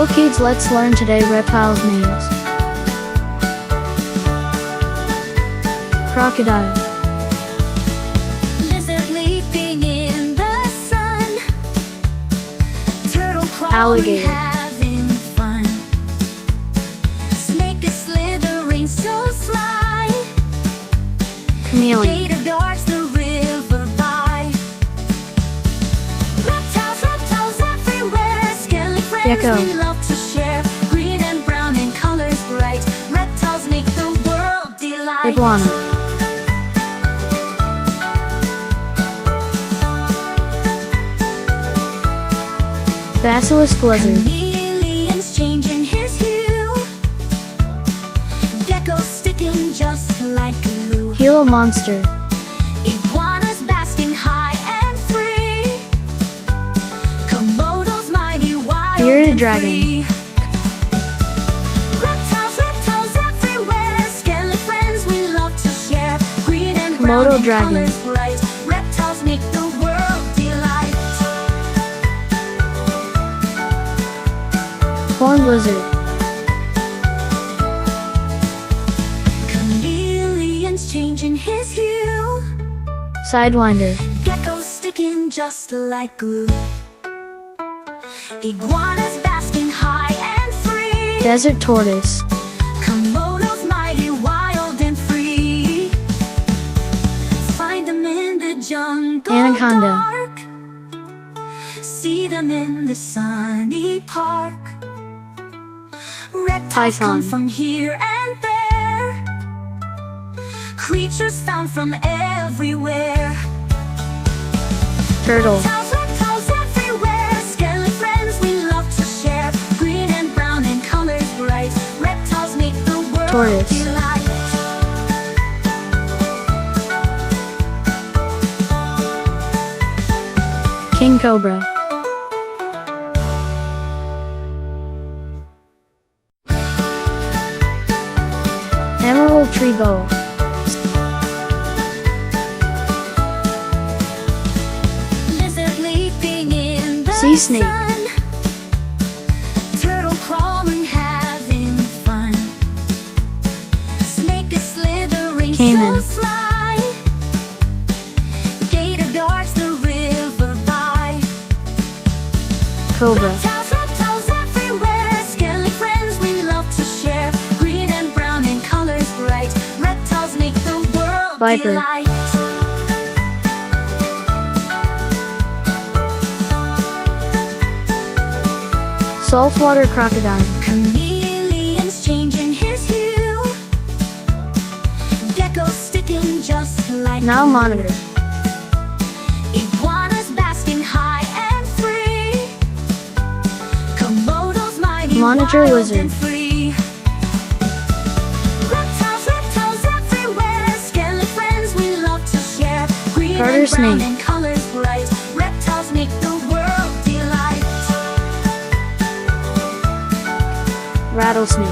Hello kids, let's learn today reptiles names. Crocodile, Lizard leaping in the sun, turtle crawling Alligator. having fun, snake is slithering so sly, chameleon, gator guards the river by. Reptiles everywhere, scaly friends Gecko. we love to share, green and brown in colors bright, reptiles make the world delight. iguana, basilisk lizard, Chameleon's changing his hue, gecko sticking just like glue, Gila monster, iguanas basking high and free, Komodo's mighty wild bearded and dragon, free. Reptiles everywhere, scaly friends we love to share, green and brown Komodo in dragon. colors bright, reptiles make the world delight. horned lizard, Chameleon's changing his hue, sidewinder, gecko sticking just like glue, iguanas basking high and free, desert tortoise, Komodo's mighty wild and free. Find them in the jungle Anaconda. dark, see them in the sunny park. Reptiles come Python. from here and there, creatures found from everywhere. turtle, Reptiles everywhere, scaly friends we love to share, green and brown in colors bright, reptiles make the world Tortoise. delight. king cobra, emerald tree boa, Lizard leaping in the Sea snake. sun, turtle crawling having fun, snake is slithering Caiman. so sly, gator guards the river by. cobra, Reptiles everywhere, scaly friends we love to share, green and brown in colors bright, reptiles make the world Viper. delight. saltwater crocodile, Chameleon's changing his hue, gecko sticking just like Nile glue, monitor, iguanas basking high and free, Komodo's mighty Monitor wild lizard. and free. Reptiles everywhere, scaly friends we love to share, green Garter and brown snake. in colors bright, reptiles make the world delight. rattlesnake,